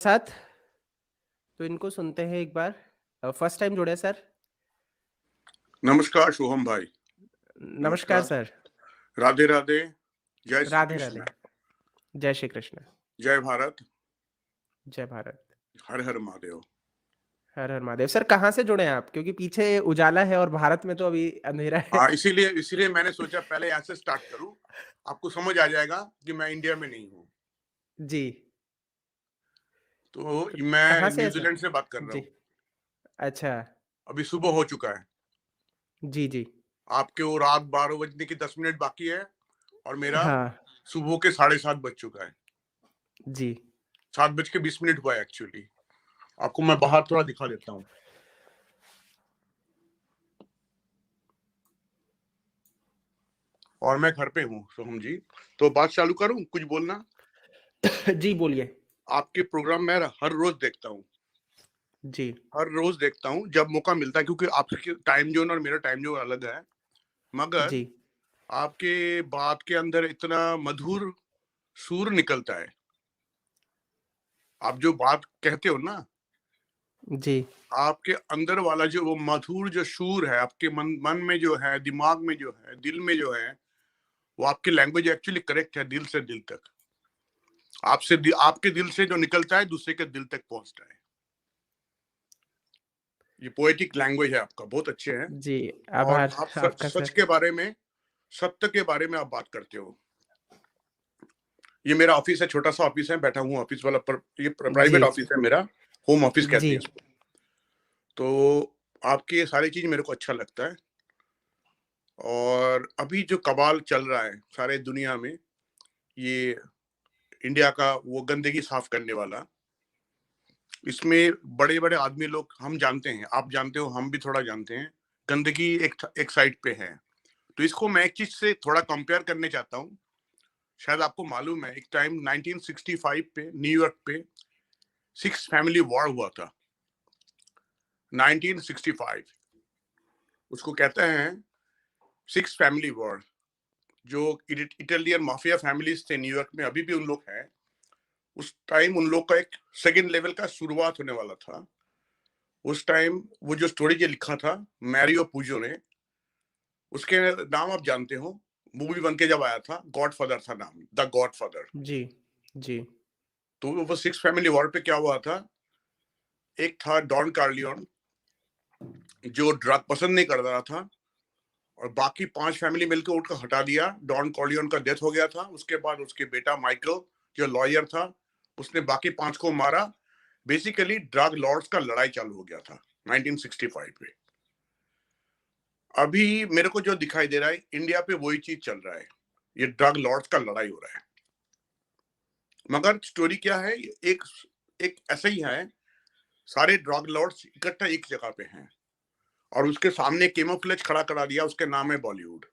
साथ तो इनको सुनते हैं एक बार। फर्स्ट टाइम जुड़े सर। नमस्कार शुभम भाई। नमस्कार नमस्कार। सर। राधे राधे। जय श्री राधे कृष्ण। राधे। जय श्री कृष्ण। जय भारत। जय भारत। हर हर महादेव। हर हर महादेव। सर कहाँ से जुड़े हैं आप, क्योंकि पीछे उजाला है और भारत में तो अभी अंधेरा है। हाँ, इसीलिए इसीलिए मैंने सोचा पहले यहाँ से स्टार्ट करूं। आपको समझ आ जाएगा कि मैं इंडिया में नहीं हूँ। जी। तो तो मैं कहाँ से है सर? न्यूजीलैंड से बात कर रहा जी। हूँ। अच्छा। अभी सुबह हो चुका है। जी जी। आपके वो रात 12 बजने की 10 मिनट बाकी है और मेरा हाँ। सुबह के 7:30 बज चुका है। जी। 7:20 हुआ है एक्चुअली। आपको मैं बाहर थोड़ा दिखा देता हूँ। और मैं घर पे हूँ सोहम जी। तो बात चालू करूँ, कुछ बोलना? जी बोलिए। आपके प्रोग्राम मैं हर रोज देखता हूँ। जी हर रोज देखता हूँ जब मौका मिलता है, क्योंकि आपके टाइम जोन और मेरा टाइम जोन अलग है। मगर जी। आपके बात के अंदर इतना मधुर सुर निकलता है। आप जो बात कहते हो ना, जी। आपके अंदर वाला जो वो मधुर जो सुर है, आपके मन में जो है, दिमाग में जो है, दिल में जो है, वो आपकी लैंग्वेज एक्चुअली करेक्ट है। दिल से दिल तक आपके दिल से जो निकलता है दूसरे के दिल तक पहुंचता है। ये पोएटिक लैंग्वेज है आपका, बहुत अच्छे हैं। जी। और आभार आप आपका सच सर। के बारे में, सत्य के बारे में आप बात करते हो। ये मेरा ऑफिस है, छोटा सा ऑफिस है, बैठा हूँ ऑफिस वाला पर। ये जी प्राइवेट ऑफिस है मेरा। होम ऑफिस कहते जी। हैं इसको। तो आपकी ये सारी चीज मेरे को अच्छा लगता है। और अभी जो कबाल चल रहा है सारे दुनिया में, ये इंडिया का वो गंदगी साफ करने वाला, इसमें बड़े बड़े आदमी लोग, हम जानते हैं, आप जानते हो, हम भी थोड़ा जानते हैं, गंदगी एक साइड पे है। तो इसको मैं एक चीज से थोड़ा कंपेयर करने चाहता हूँ। शायद आपको मालूम है, एक टाइम 1965 पे न्यूयॉर्क पे 6 फैमिली वॉर हुआ था। 1965 उसको कहते हैं 6 फैमिली वॉर। जो इटालियन माफिया फैमिलीज थे न्यूयॉर्क में, अभी भी उन लोग हैं। उस टाइम उन लोग का एक सेकेंड लेवल का शुरुआत होने वाला था। उस टाइम वो जो स्टोरी जो लिखा था मैरियो पूजो ने, उसके नाम आप जानते हो, मूवी बन के जब आया था, गॉड फादर था नाम, द गॉड फादर। जी। जी। तो वो 6 फैमिली वॉर पे क्या हुआ था, एक था डॉन कार्लियोन, जो ड्रग पसंद नहीं कर रहा था, और बाकी 5 फैमिली मिलकर उनको हटा दिया। डॉन कॉर्लियोन का डेथ हो गया था। उसके बाद उसके बेटा माइकल, जो लॉयर था, उसने बाकी 5 को मारा। बेसिकली ड्रग लॉर्ड्स का लड़ाई चालू हो गया था 1965 में। अभी मेरे को जो दिखाई दे रहा है, इंडिया पे वही चीज चल रहा है। ये ड्रग लॉर्ड्स का लड़ाई हो रहा है। मगर स्टोरी क्या है, एक एक ऐसा ही है। सारे ड्रग लॉर्ड्स इकट्ठा एक जगह पे हैं और उसके सामने केमोफ्लेज खड़ा करा दिया, उसके नाम है बॉलीवुड।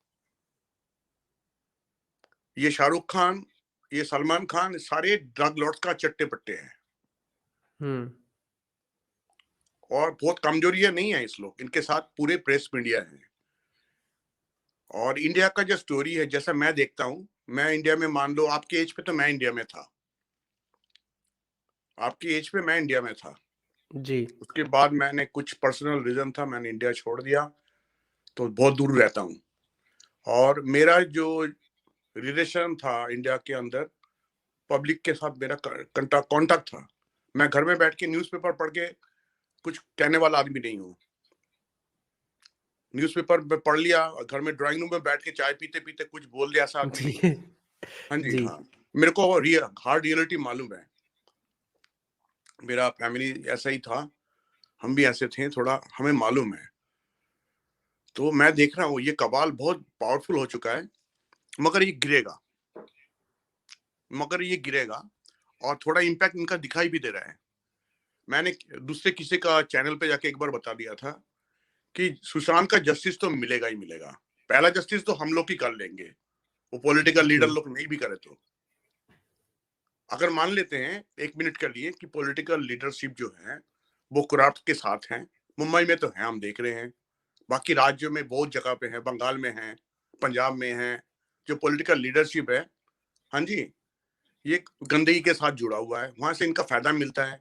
ये शाहरुख खान, ये सलमान खान, सारे ड्रग लॉर्ड्स का चट्टे पट्टे हैं। हम्म। और बहुत कमजोरियां नहीं है इस लोग, इनके साथ पूरे प्रेस मीडिया है। और इंडिया का जो स्टोरी है, जैसा मैं देखता हूं, मैं इंडिया में, मान लो आपकी एज पे तो मैं इंडिया में था, आपकी एज पे मैं इंडिया में था। जी। उसके बाद मैंने कुछ पर्सनल रीजन था, मैंने इंडिया छोड़ दिया, तो बहुत दूर रहता हूँ। और मेरा जो रिलेशन था इंडिया के अंदर, पब्लिक के साथ मेरा कॉन्टैक्ट था। मैं घर में बैठ के न्यूज़पेपर पढ़ के कुछ कहने वाला आदमी नहीं हूँ। न्यूज़पेपर में पढ़ लिया, घर में ड्राइंग रूम में बैठ के चाय पीते पीते कुछ बोल दिया, ऐसा आदमी जी। नहीं हूँ। हाँ जी, जी। हाँ। मेरे को हार्ड रियलिटी मालूम है। मेरा फैमिली ऐसा ही था, हम भी ऐसे थे, थोड़ा हमें मालूम है। तो मैं देख रहा हूँ ये कबाल बहुत पावरफुल हो चुका है। मगर ये गिरेगा, मगर ये गिरेगा। और थोड़ा इम्पैक्ट इनका दिखाई भी दे रहा है। मैंने दूसरे किसी का चैनल पे जाके एक बार बता दिया था कि सुशांत का जस्टिस तो मिलेगा ही मिलेगा। पहला जस्टिस तो हम लोग ही कर लेंगे, वो पॉलिटिकल जी। लीडर लोग नहीं भी करे तो। अगर मान लेते हैं 1 मिनट के लिए कि पॉलिटिकल लीडरशिप जो है वो करप्ट के साथ है, मुंबई में तो है, हम देख रहे हैं, बाकी राज्यों में बहुत जगह पे है, बंगाल में है, पंजाब में है, जो पॉलिटिकल लीडरशिप है, हाँ जी, ये गंदगी के साथ जुड़ा हुआ है, वहां से इनका फायदा मिलता है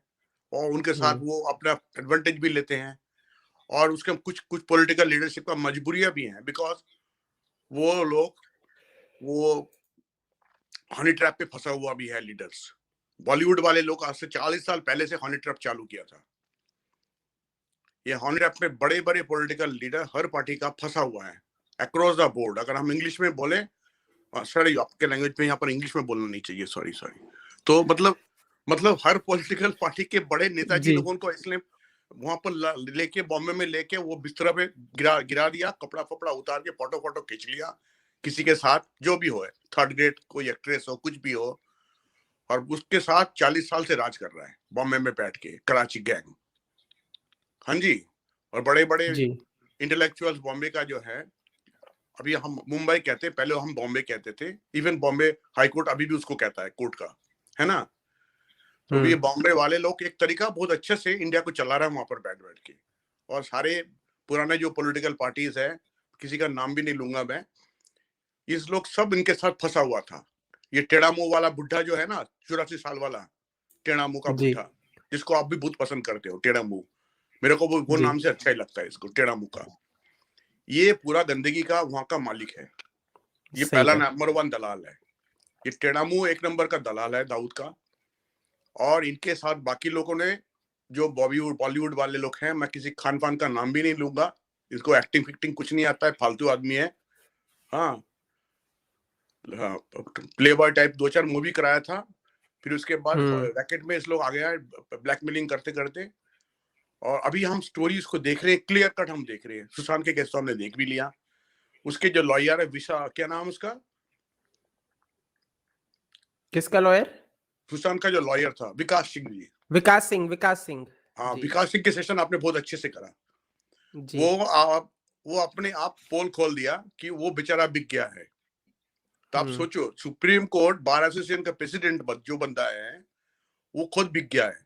और उनके साथ वो अपना एडवांटेज भी लेते हैं और उसके कुछ कुछ पॉलिटिकल लीडरशिप का मजबूरियां भी हैं, बिकॉज वो लोग वो हनी ट्रैप पे फंसा हुआ भी है लीडर्स। बॉलीवुड वाले लोग आज से 40 साल पहले से हनी ट्रैप चालू किया था। ये हनी ट्रैप में बड़े बड़े पॉलिटिकल लीडर हर पार्टी का फंसा हुआ है अक्रॉस द बोर्ड। अगर हम इंग्लिश में बोले, सॉरी आपके लैंग्वेज में यहाँ पर इंग्लिश में बोलना नहीं चाहिए, सॉरी सॉरी, तो मतलब हर पॉलिटिकल पार्टी के बड़े नेताजी जी। लोगों को इसलिए वहां पर लेके बॉम्बे में लेके वो बिस्तर पे गिरा दिया, कपड़ा फपड़ा उतार के फोटो फोटो खींच लिया किसी के साथ, जो भी हो, थर्ड ग्रेड कोई एक्ट्रेस हो, कुछ भी हो, और उसके साथ 40 साल से राज कर रहा है बॉम्बे में बैठ के, कराची गैंग। हाँ जी। और बड़े बड़े जी। इंटेलेक्चुअल्स बॉम्बे का जो है, अभी हम मुंबई कहते, पहले हम बॉम्बे कहते थे, इवन बॉम्बे हाई कोर्ट अभी भी उसको कहता है कोर्ट का, है ना। तो ये बॉम्बे वाले लोग एक तरीका बहुत अच्छे से इंडिया को चला रहा है वहां पर बैठ बैठ के। और सारे पुराने जो पॉलिटिकल पार्टीज है, किसी का नाम भी नहीं लूंगा मैं, इस लोग सब इनके साथ फंसा हुआ था। ये टेढ़ा मुंह वाला बुढ़ा जो है ना, 84 साल वाला टेढ़ा मुंह का जी। बुढ़ा, जिसको आप भी बहुत पसंद करते हो, टेढ़ा मुंह, मेरे को वो जी। नाम से अच्छा ही लगता है इसको, टेढ़ा मुंह का। ये पूरा गंदगी का वहां का मालिक है। ये सही पहला कहा। नंबर 1 दलाल है। ये टेढ़ा मुंह एक नंबर का दलाल है दाऊद का। और इनके साथ बाकी लोगों ने, जो बॉलीवुड वाले लोग हैं, मैं किसी खान पान का नाम भी नहीं लूंगा, इसको एक्टिंग फिक्टिंग कुछ नहीं आता है, फालतू आदमी है। हाँ, प्ले बॉय टाइप 2-4 मूवी कराया था, फिर उसके बाद रैकेट में इस लोग आ गया ब्लैकमेलिंग करते करते। और अभी हम स्टोरीज को देख रहे हैं, क्लियर कट हम देख रहे हैं। सुशांत के केस तो हमने देख भी लिया, उसके जो लॉयर है विशा, क्या नाम उसका, किसका लॉयर? सुशांत का जो लॉयर था, विकास सिंह जी। विकास सिंह, विकास सिंह। हाँ, जी। विकास सिंह के सेशन आपने बहुत अच्छे से करा। जी। वो अपने आप पोल खोल दिया कि वो बेचारा बिक गया है। तो आप सोचो, सुप्रीम कोर्ट बार एसोसिएशन का प्रेसिडेंट जो बंदा है, वो खुद बिक गया है।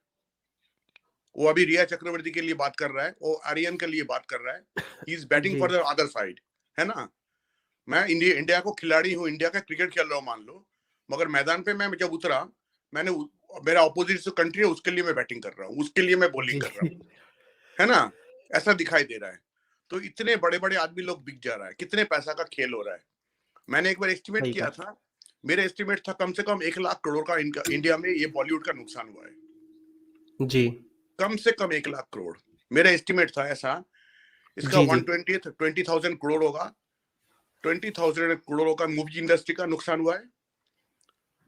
वो अभी रिया चक्रवर्ती के लिए बात कर रहा है, वो आर्यन के लिए बात कर रहा है, he is batting ji. For the other side, है ना। मैं इंडिया को खिलाड़ी हूँ, इंडिया का क्रिकेट खेल रहा हूँ मान लो, मगर मैदान पे मैं जब उतरा, मैंने मेरा ऑपोजिट जो कंट्री है उसके लिए मैं बैटिंग कर रहा हूँ, उसके लिए मैं बॉलिंग जी। कर रहा हूँ, है ना। ऐसा दिखाई दे रहा है। तो इतने बड़े बड़े आदमी लोग बिक जा रहा है, कितने पैसा का खेल हो रहा है। मैंने एक बार एस्टिमेट सही किया कहा। था, मेरा एस्टिमेट था कम से कम 1 लाख करोड़ का इंडिया में ये बॉलीवुड का नुकसान हुआ है। जी। कम से कम 1 लाख करोड़ मेरा एस्टिमेट था ऐसा। इसका जी। जी। 20,000 करोड़ होगा, 20,000 करोड़ का मूवी इंडस्ट्री का नुकसान हुआ है।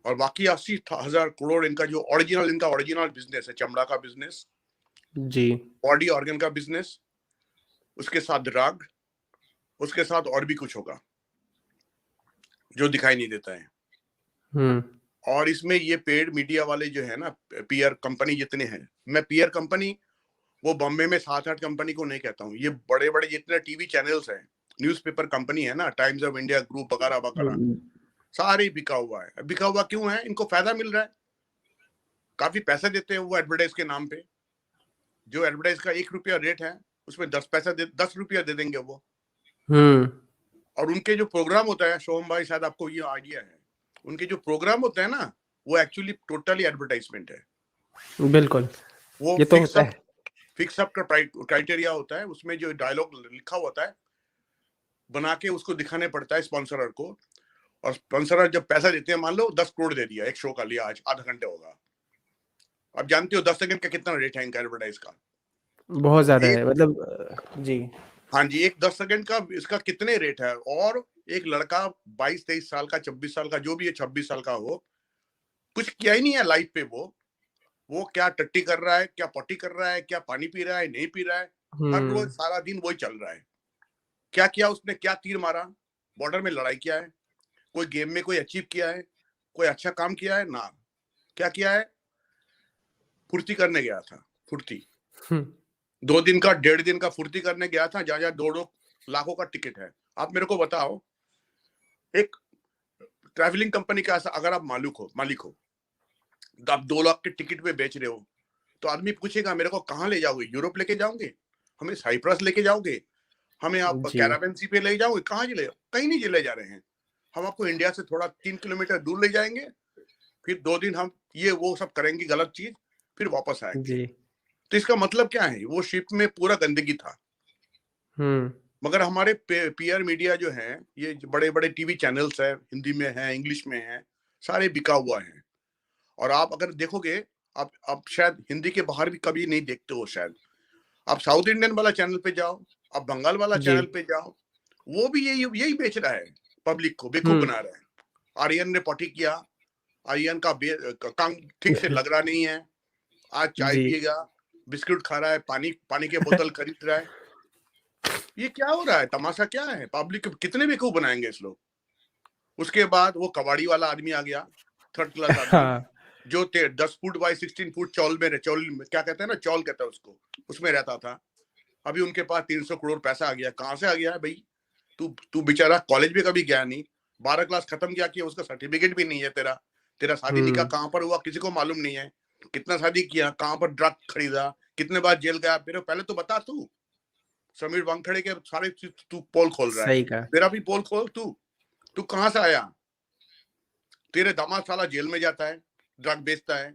और बाकी 80,000 करोड़ इनका जो ओरिजिनल बिजनेस है, चमड़ा का बिजनेस, जी। बॉडी ऑर्गन का बिजनेस, उसके साथ ड्रग, उसके साथ और भी कुछ होगा जो दिखाई नहीं देता है। और इसमें ये पेड मीडिया वाले जो है ना, पीआर कंपनी जितने हैं, मैं पीआर कंपनी वो बॉम्बे में 7-8 कंपनी को नहीं कहता हूँ, ये बड़े बड़े जितने टीवी चैनल्स हैं, न्यूज़पेपर कंपनी है ना, टाइम्स ऑफ इंडिया ग्रुप वगैरह वगैरह, सारे बिका हुआ है। बिका हुआ क्यों है? इनको फायदा मिल रहा है, काफी पैसे देते हैं वो एडवर्टाइज के नाम पे। जो एडवर्टाइज का 1 रुपया रेट है, उसमें 10 रुपया दे देंगे वो। और उनके जो प्रोग्राम होता है, शोम भाई शायद आपको ये आइडिया है, उनके जो प्रोग्राम होता है ना, वो एक्चुअली टोटली एडवर्टाइजमेंट है। बिल्कुल, वो ये तो होता है। फिक्स अप का क्राइटेरिया होता है, उसमें जो डायलॉग लिखा होता है, बना के उसको दिखाने पड़ता है स्पॉन्सरर को। और स्पॉन्सरर जब पैसा देते हैं, मान लो 10 करोड़ दे दिया एक शो का, लिया आज आधा घंटे होगा, आप जानते हो 10 सेकंड का कितना रेट है इनका एडवर्टाइज का? बहुत ज्यादा है, मतलब जी। हाँ जी, एक 10 सेकंड का इसका कितने रेट है। और एक लड़का 22-23 साल का, 24 साल का, जो भी है, 26 साल का हो, कुछ किया ही नहीं है लाइफ पे। वो क्या टट्टी कर रहा है, क्या पॉटी कर रहा है, क्या पानी पी रहा है, नहीं पी रहा है, हर रोज सारा दिन वही चल रहा है। क्या किया उसने? क्या तीर मारा, बॉर्डर में लड़ाई किया है, कोई गेम में कोई अचीव किया है, कोई अच्छा काम किया है ना। क्या किया है? फुर्ती करने गया था, फुर्ती 2 दिन का 1.5 दिन का फुर्ती करने गया था, जहां 2 लाखों का टिकट है। आप मेरे को बताओ, एक ट्रैवलिंग कंपनी का ऐसा अगर आप मालिक हो, तो आप 2 लाख के टिकट पे बेच रहे हो, तो आदमी पूछेगा मेरे को कहाँ ले जाओगे? यूरोप लेके जाओगे, हमें साइप्रस लेके जाओगे, हमें आप जी। कैरावेन सी पे ले जाओगे, कहाँ ले? कहीं नहीं ले जा रहे हैं। हम आपको इंडिया से थोड़ा 3 किलोमीटर दूर ले जाएंगे, फिर 2 दिन हम ये वो सब करेंगे गलत चीज, फिर वापस आएंगे। जी। तो इसका मतलब क्या है, वो शिप में पूरा गंदगी था। हम्म। मगर हमारे पीआर मीडिया जो है, ये बड़े बड़े टीवी चैनल्स है, हिंदी में है, इंग्लिश में है, सारे बिका हुआ है। और आप अगर देखोगे, आप शायद हिंदी के बाहर भी कभी नहीं देखते हो शायद। आप साउथ इंडियन वाला चैनल पे जाओ, आप बंगाल वाला जी। चैनल पे जाओ, वो भी यही यही बेच रहा है, पब्लिक को बेवकूफ हम्म। बना रहा है। आर्यन ने पॉटी किया, आर्यन का काम ठीक से लग रहा नहीं है, आज चाय जी। पिएगा, बिस्कुट खा रहा है, पानी पानी के बोतल खरीद रहा है। ये क्या हो रहा है, तमाशा क्या है, पब्लिक कितने बेवकूफ बनाएंगे इस लोग। उसके बाद वो कबाड़ी वाला आदमी आ गया, थर्ड क्लास आदमी, हाँ। जो 10 फुट बाय 16 फुट चौल में क्या कहते हैं ना, चौल कहता है उसको, उसमें रहता था। अभी उनके पास 300 करोड़ पैसा आ गया। कहां से आ गया है भाई? तू तू बेचारा कॉलेज में कभी गया नहीं, 12 क्लास खत्म किया, उसका सर्टिफिकेट भी नहीं है तेरा। तेरा शादी निकाह हम्म। कहां पर हुआ किसी को मालूम नहीं है। कितना शादी किया, कहां पर ड्रग खरीदा, कितने बार जेल गया, मेरे पहले तो बता तू। समीर वानखेड़े के सारे तू पोल खोल रहा है, सही कहा। तेरा भी पोल खोल तू। तू कहां से आया? तेरे दामाद साला जेल में जाता है, ड्रग बेचता है।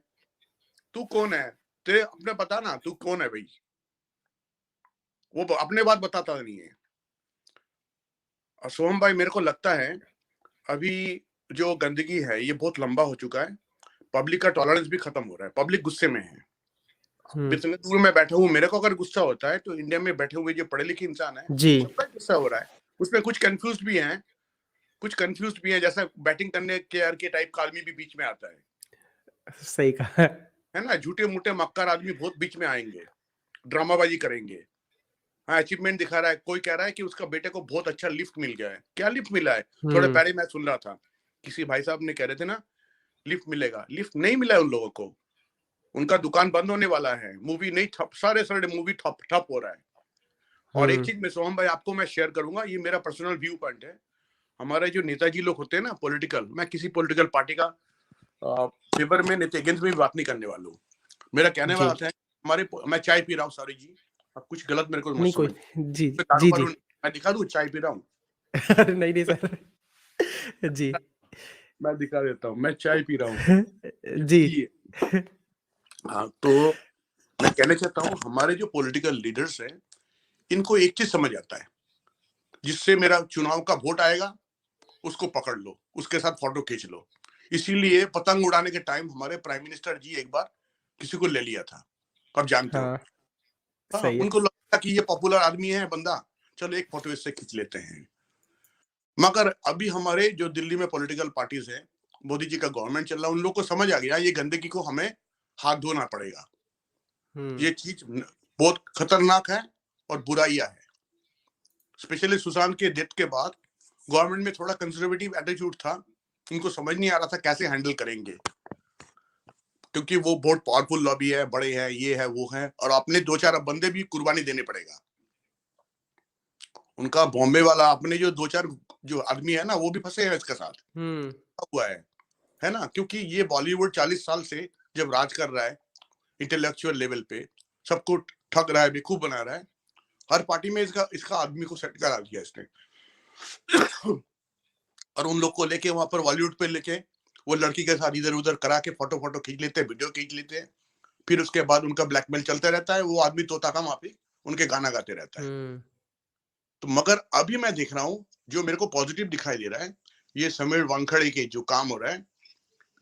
तू कौन है? तेरे अपने बता ना, तू कौन है भाई? वो अपने बात बताता नहीं है। और सोहम भाई, मेरे को लगता है अभी जो गंदगी है ये बहुत लंबा हो चुका है। पब्लिक का टॉलरेंस भी खत्म हो रहा है, पब्लिक गुस्से में है। हम्म। इतने दूर में बैठा हूँ, मेरे को अगर गुस्सा होता है तो इंडिया में बैठे हुए जो पढ़े लिखे इंसान है, जी। सबका गुस्सा हो रहा है। उसमें कुछ कंफ्यूज भी हैं, कुछ कंफ्यूज भी हैं, जैसा बैटिंग करने के टाइप का आदमी भी बीच में आता सही कहा। है ना। झूठे मूठे मक्कार आदमी बहुत बीच में आएंगे, ड्रामाबाजी करेंगे। हाँ, अचीवमेंट दिखा रहा है, कोई कह रहा है कि उसका बेटे को बहुत अच्छा लिफ्ट मिल गया है। क्या लिफ्ट मिला है? थोड़े हम्म। पहले मैं सुन रहा था, किसी भाई साहब ने कह रहे थे ना, लिफ्ट मिलेगा। लिफ्ट नहीं मिला है उन लोगों को, उनका दुकान बंद होने वाला है, मूवी नहीं ठप, सारे सारे मूवी ठप ठप हो रहा है। और एक हम्म। चीज में सोहम भाई आपको मैं शेयर करूंगा, ये मेरा पर्सनल व्यू पॉइंट है। हमारे जो नेताजी लोग होते हैं ना पॉलिटिकल, मैं किसी पॉलिटिकल पार्टी का फेवर में नहीं, अगेंस्ट में भी बात नहीं करने वाला हूँ। मेरा कहने जी। वाला था, मैं चाय पी रहा हूँ, सॉरी जी, अब कुछ गलत मेरे को मत नहीं कोई। समझ। जी। दारू जी। जी। वारू मैं दिखा दूं चाय पी रहा हूँ? अरे नहीं नहीं सर। जी। मैं दिखा देता हूँ, मैं चाय पी रहा हूँ। जी। ये हाँ, तो मैं कहना चाहता हूँ हमारे जो पॉलिटिकल लीडर्स हैं, इनको एक चीज समझ आता है, जिससे मेरा चुनाव का वोट आएगा उसको पकड़ लो, उसके साथ फोटो खींच लो। इसीलिए पतंग उड़ाने के टाइम हमारे प्राइम मिनिस्टर जी एक बार किसी को ले लिया था, आप जानते हो। हाँ। हाँ, सही है। उनको लगा कि ये पॉपुलर आदमी है बंदा, चलो एक फोटो इससे खींच लेते हैं। मगर अभी हमारे जो दिल्ली में पॉलिटिकल पार्टीज है, मोदी जी का गवर्नमेंट चल रहा है, उन लोग को समझ आ गया ये गंदगी को हमें हाथ धोना पड़ेगा। हम्म। ये चीज बहुत खतरनाक है और बुराइया है। स्पेशली सुशांत के डेथ के बाद गवर्नमेंट में थोड़ा कंजर्वेटिव एटीट्यूड था, उनको समझ नहीं आ रहा था कैसे हैंडल करेंगे, क्योंकि वो बहुत पावरफुल लॉबी है, बड़े हैं, ये है वो है, और अपने 2-4 बंदे भी कुर्बानी देने पड़ेगा। उनका बॉम्बे वाला अपने जो 2-4 जो आदमी है ना, वो भी फंसे हैं इसके साथ हम्म। हुआ है ना। क्योंकि ये बॉलीवुड 40 साल से जब राज कर रहा है इंटेलेक्चुअल लेवल पे, सबको ठग रहा है, बेवकूफ बना रहा है, हर पार्टी में इसका इसका आदमी को सेट करा दिया इसने। और उन लोग को लेके वहां पर बॉलीवुड पे लेके वो लड़की के साथ इधर उधर करा के फोटो फोटो खींच लेते हैं, वीडियो खींच लेते हैं। फिर उसके बाद उनका ब्लैकमेल चलता रहता है, वो आदमी तोता का माफी उनके गाना गाते रहता है। हम्म। तो मगर अभी मैं देख रहा हूँ जो मेरे को पॉजिटिव दिखाई दे रहा है, ये समीर वानखड़े के जो काम हो रहा है,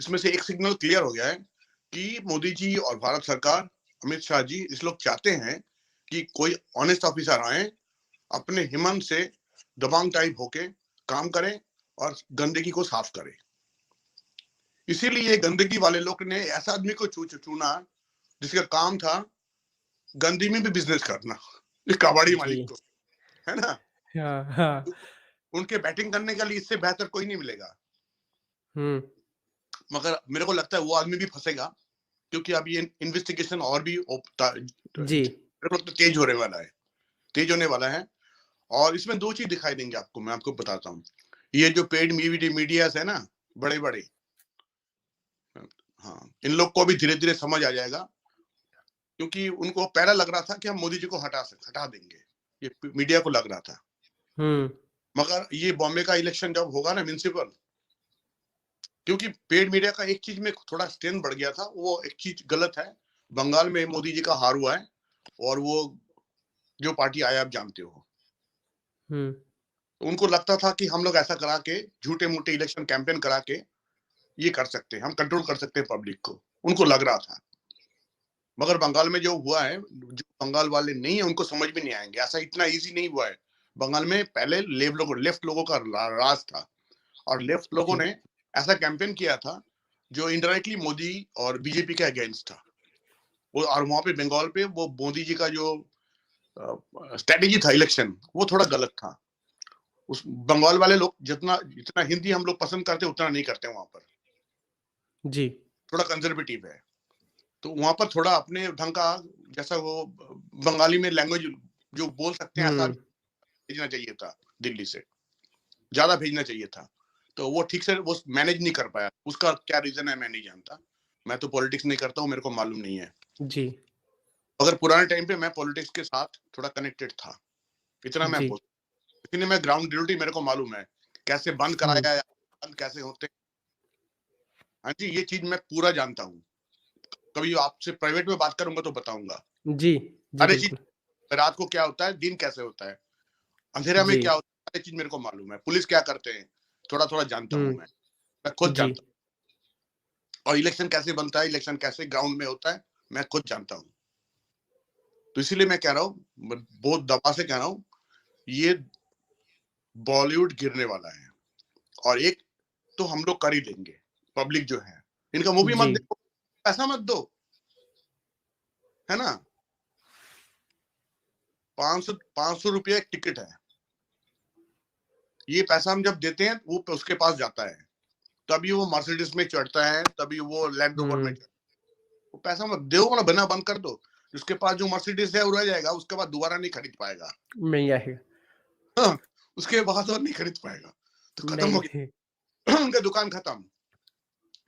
इसमें से एक सिग्नल क्लियर हो गया है कि मोदी जी और भारत सरकार, अमित शाह जी, इस लोग चाहते हैं कि कोई ऑनेस्ट ऑफिसर आए, अपने हिम्मत से दबंग टाइप होके काम करें और गंदगी को साफ करें। इसीलिए गंदगी वाले लोग ने ऐसा आदमी को चुना जिसका काम था गंदगी में भी बिजनेस करना, इस कबाड़ी जी। मालिक को, है ना। हाँ हाँ। उनके बैटिंग करने के लिए इससे बेहतर कोई नहीं मिलेगा। हम्म। मगर मेरे को लगता है वो आदमी भी फंसेगा, क्योंकि अब ये इन्वेस्टिगेशन और भी जी। मेरे को लगता है तेज होने वाला है, तेज होने वाला है। और इसमें 2 चीज दिखाई देंगे आपको, मैं आपको बताता हूँ। ये जो पेड मीडिया है ना, बड़े बड़े, हाँ, इन लोग को भी धीरे धीरे समझ आ जाएगा, क्योंकि उनको पहला लग रहा था कि हम मोदी जी को हटा देंगे, ये मीडिया को लग रहा था। हम्म। मगर ये बॉम्बे का इलेक्शन जब होगा ना म्युनिसिपल, क्योंकि पेड मीडिया का एक चीज में थोड़ा स्ट्रेंथ बढ़ गया था, वो एक चीज गलत है। बंगाल में मोदी जी का हार हुआ है और वो जो पार्टी आया आप जानते हो, तो उनको लगता था कि हम लोग ऐसा करा के झूठे मूठे इलेक्शन कैंपेन करा के ये कर सकते हैं, हम कंट्रोल कर सकते हैं पब्लिक को, उनको लग रहा था। मगर बंगाल में जो हुआ है, जो बंगाल वाले नहीं है उनको समझ में नहीं आएंगे, ऐसा इतना इजी नहीं हुआ है। बंगाल में पहले लेफ्ट लोगों का राज था और लेफ्ट लोगों जी। ने ऐसा कैंपेन किया था जो इनडायरेक्टली मोदी और बीजेपी के अगेंस्ट था। वो और वहां पे बंगाल पे वो मोदी जी का जो स्ट्रेटेजी था इलेक्शन, वो थोड़ा गलत था। उस बंगाल वाले लोग जितना जितना हिंदी हम लोग पसंद करते उतना नहीं करते वहां पर, जी। थोड़ा कंजर्वेटिव है। तो वहां पर थोड़ा अपने ढंग का, जैसा वो बंगाली में लैंग्वेज जो बोल सकते हैं ऐसा हम्म। भेजना चाहिए था, दिल्ली से ज्यादा भेजना चाहिए था। तो वो ठीक से वो मैनेज नहीं कर पाया, उसका क्या रीजन है मैं नहीं जानता, मैं तो पॉलिटिक्स नहीं करता हूँ, मेरे को मालूम नहीं है। जी। अगर पुराने टाइम पे मैं पॉलिटिक्स के साथ थोड़ा कनेक्टेड था, इतना मैं जी। बोल, लेकिन मैं ग्राउंड ड्यूटी मेरे को मालूम है कैसे बंद कराया या बंद कैसे होते। हाँ जी, ये चीज मैं पूरा जानता हूँ, कभी आपसे प्राइवेट में बात करूंगा तो बताऊंगा। जी। जी अरे चीज बिल्कुल। रात को क्या होता है, दिन कैसे होता है, अंधेरा में जी। क्या होता है, हर चीज मेरे को मालूम है। पुलिस क्या करते हैं थोड़ा थोड़ा जानता हूँ, हम्म। मैं खुद जी। जानता हूँ। और इलेक्शन कैसे बनता है, इलेक्शन कैसे ग्राउंड में होता है, मैं खुद जानता हूँ। तो इसीलिए मैं कह रहा हूँ, बहुत दबा से कह रहा हूँ, ये बॉलीवुड गिरने वाला है। और एक तो हम लोग कर ही लेंगे, पब्लिक जो है इनका मूवी मत जी। देखो, पैसा मत दो, है ना। 500 रुपया एक टिकट है, ये पैसा हम जब देते हैं वो उसके पास जाता है, तभी वो मर्सिडीज में चढ़ता है, तभी वो लैंड रोवर में चढ़ता है। वो पैसा मत दो, ना बना बंद कर दो। उसके पास जो मर्सिडीज है वो रह जाएगा, उसके बाद दोबारा नहीं खरीद पाएगा। नहीं आएगा। हाँ, उसके बाद और नहीं खरीद पाएगा, तो खत्म हो नहीं। गया। उनका दुकान खत्म,